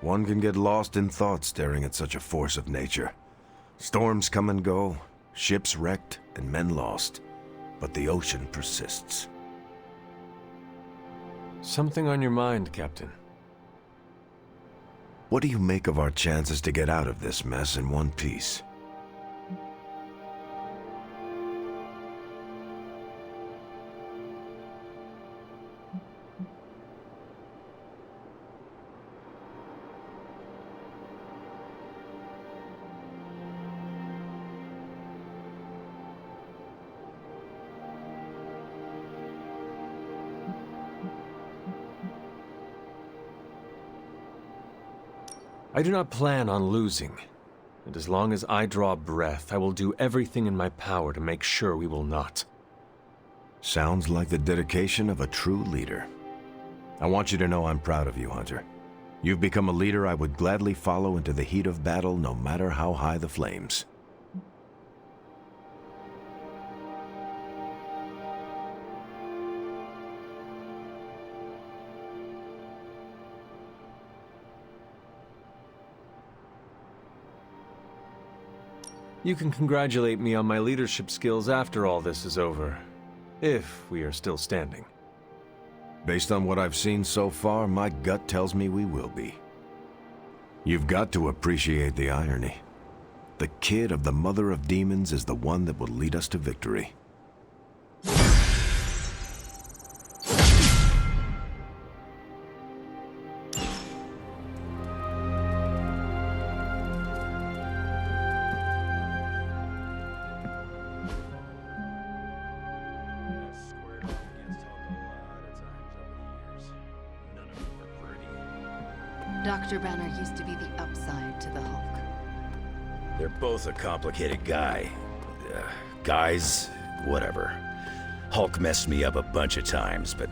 One can get lost in thought staring at such a force of nature. Storms come and go, ships wrecked, and men lost. But the ocean persists. Something on your mind, Captain? What do you make of our chances to get out of this mess in one piece? I do not plan on losing, and as long as I draw breath, I will do everything in my power to make sure we will not. Sounds like the dedication of a true leader. I want you to know I'm proud of you, Hunter. You've become a leader I would gladly follow into the heat of battle, no matter how high the flames. You can congratulate me on my leadership skills after all this is over, if we are still standing. Based on what I've seen so far, my gut tells me we will be. You've got to appreciate the irony. The kid of the Mother of Demons is the one that will lead us to victory. Dr. Banner used to be the upside to the Hulk. They're both a complicated guy. Guys, whatever. Hulk messed me up a bunch of times, but...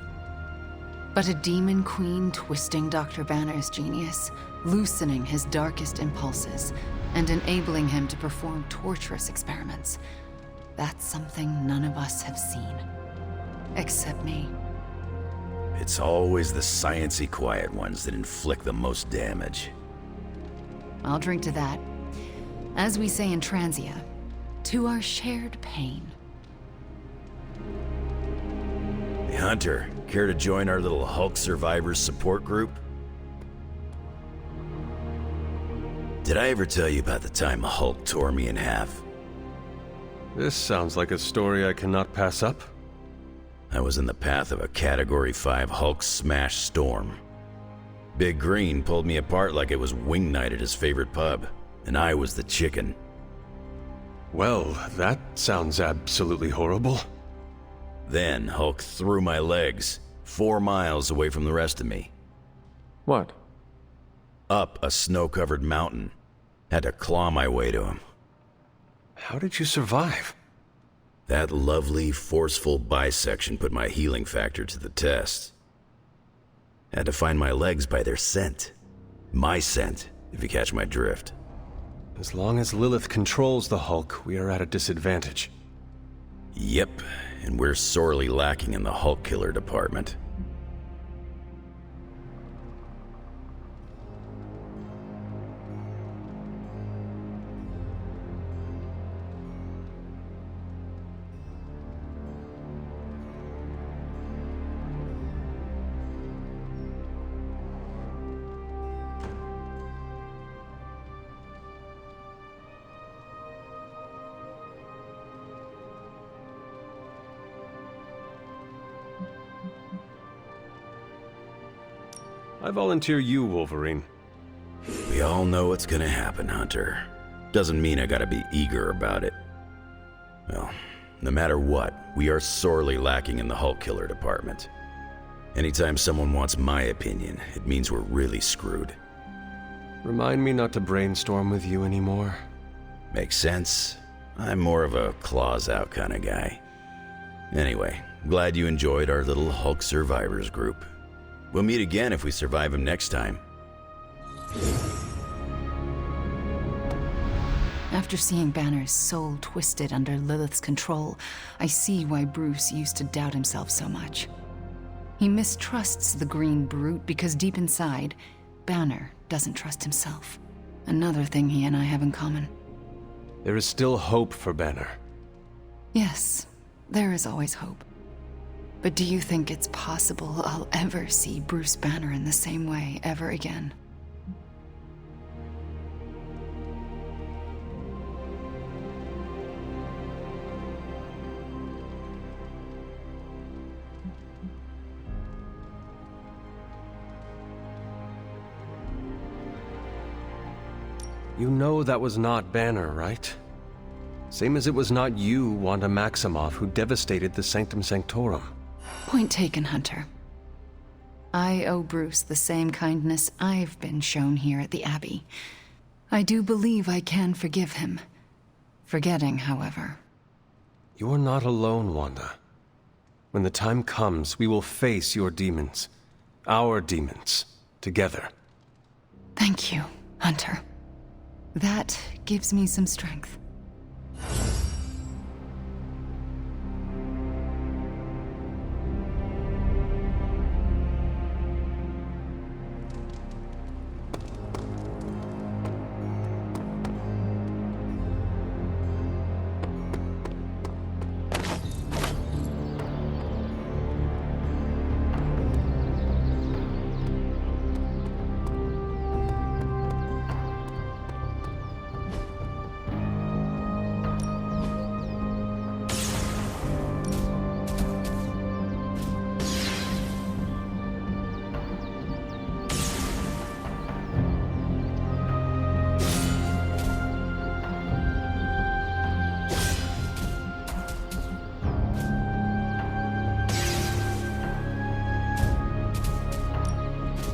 But a demon queen twisting Dr. Banner's genius, loosening his darkest impulses, and enabling him to perform torturous experiments. That's something none of us have seen. Except me. It's always the sciencey quiet ones that inflict the most damage. I'll drink to that. As we say in Transia, to our shared pain. Hey, Hunter, care to join our little Hulk survivors support group? Did I ever tell you about the time a Hulk tore me in half? This sounds like a story I cannot pass up. I was in the path of a Category 5 Hulk smash storm. Big Green pulled me apart like it was wing night at his favorite pub, and I was the chicken. Well, that sounds absolutely horrible. Then Hulk threw my legs 4 miles away from the rest of me. What? Up a snow-covered mountain. Had to claw my way to him. How did you survive? That lovely, forceful bisection put my healing factor to the test. Had to find my legs by their scent. My scent, if you catch my drift. As long as Lilith controls the Hulk, we are at a disadvantage. Yep, and we're sorely lacking in the Hulk killer department. I volunteer you, Wolverine. We all know what's gonna happen, Hunter. Doesn't mean I gotta be eager about it. Well, no matter what, we are sorely lacking in the Hulk Killer department. Anytime someone wants my opinion, it means we're really screwed. Remind me not to brainstorm with you anymore. Makes sense. I'm more of a claws out kind of guy. Anyway, glad you enjoyed our little Hulk survivors group. We'll meet again if we survive him next time. After seeing Banner's soul twisted under Lilith's control, I see why Bruce used to doubt himself so much. He mistrusts the green brute because deep inside, Banner doesn't trust himself. Another thing he and I have in common. There is still hope for Banner. Yes, there is always hope. But do you think it's possible I'll ever see Bruce Banner in the same way ever again? You know that was not Banner, right? Same as it was not you, Wanda Maximoff, who devastated the Sanctum Sanctorum. Point taken, Hunter. I owe Bruce the same kindness I've been shown here at the Abbey. I do believe I can forgive him. Forgetting, however. You are not alone, Wanda. When the time comes, we will face your demons. Our demons. Together. Thank you, Hunter. That gives me some strength.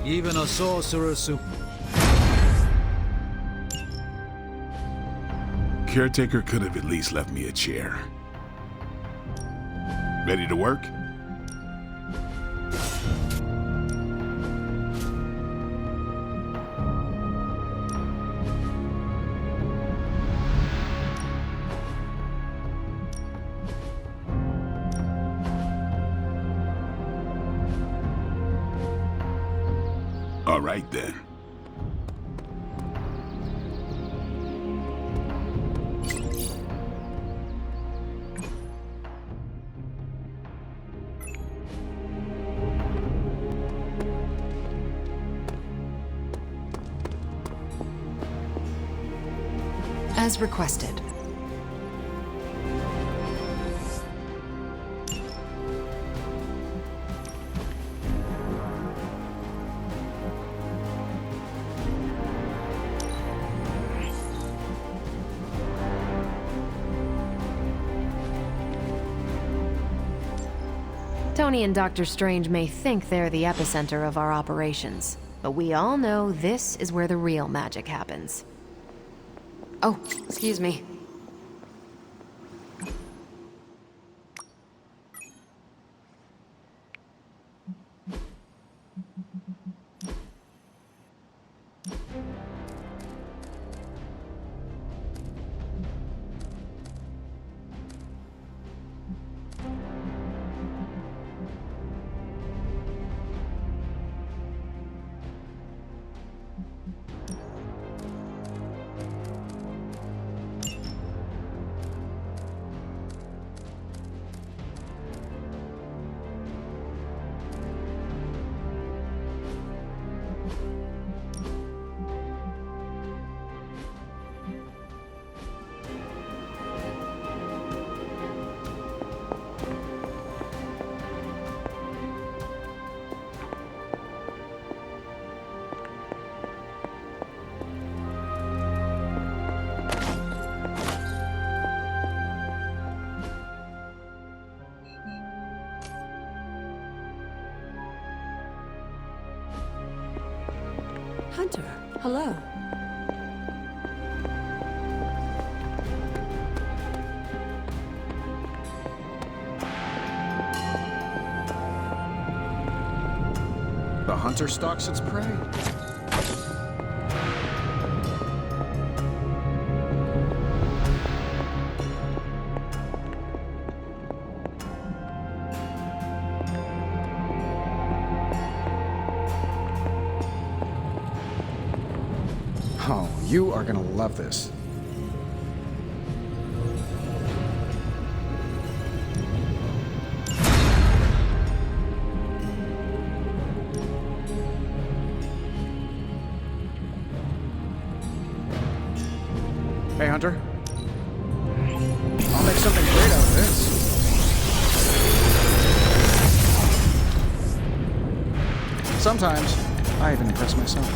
Even a sorcerer Caretaker could have at least left me a chair. Ready to work? All right then. As requested. Tony and Dr. Strange may think they're the epicenter of our operations, but we all know this is where the real magic happens. Oh, excuse me. Hunter, hello. The hunter stalks its prey. Oh, you are gonna love this. Hey, Hunter. I'll make something great out of this. Sometimes, I even impress myself.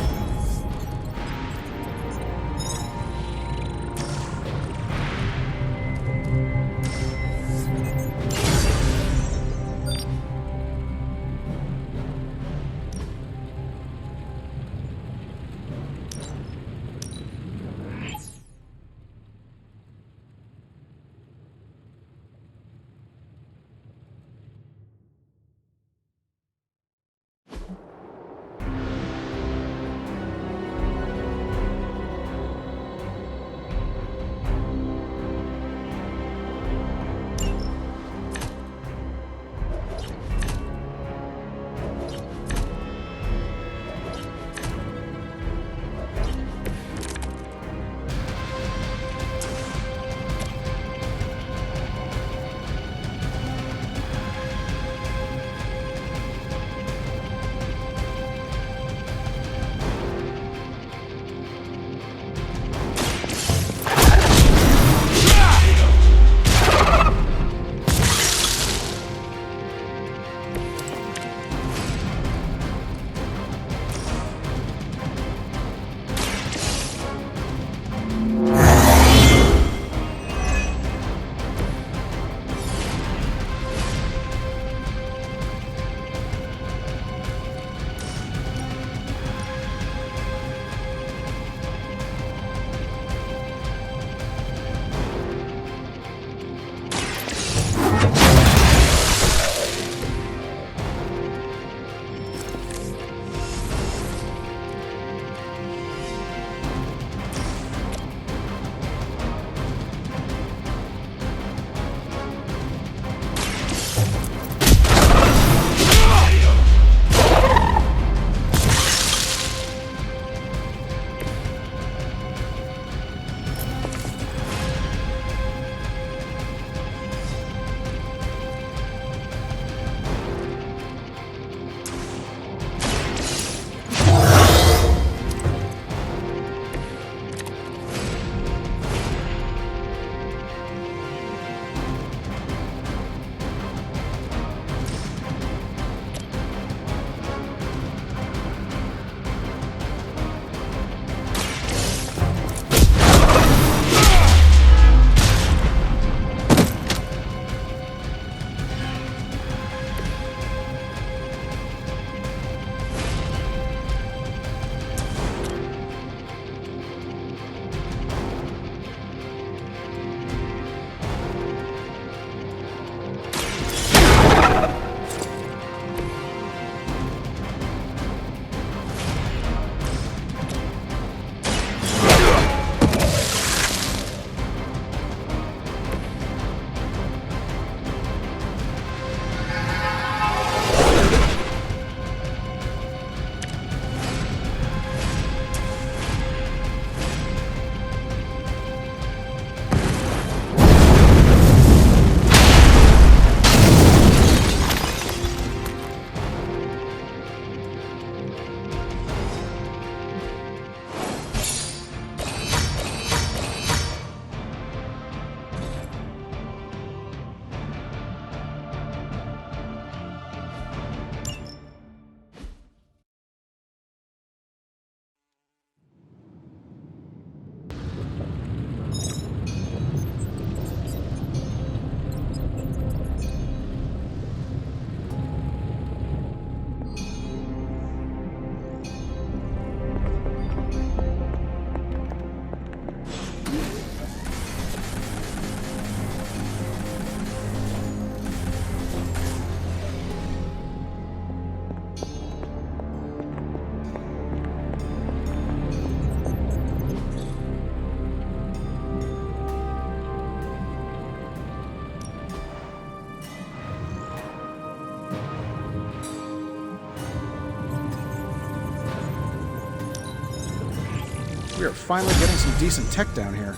We are finally getting some decent tech down here.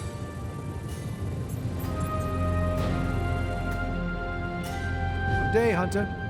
Good day, Hunter.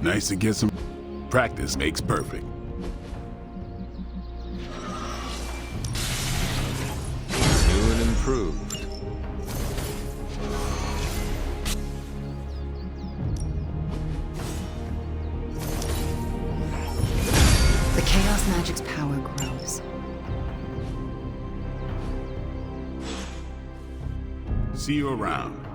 Nice to get some practice makes perfect. New and improved. The Chaos Magic's power grows. See you around.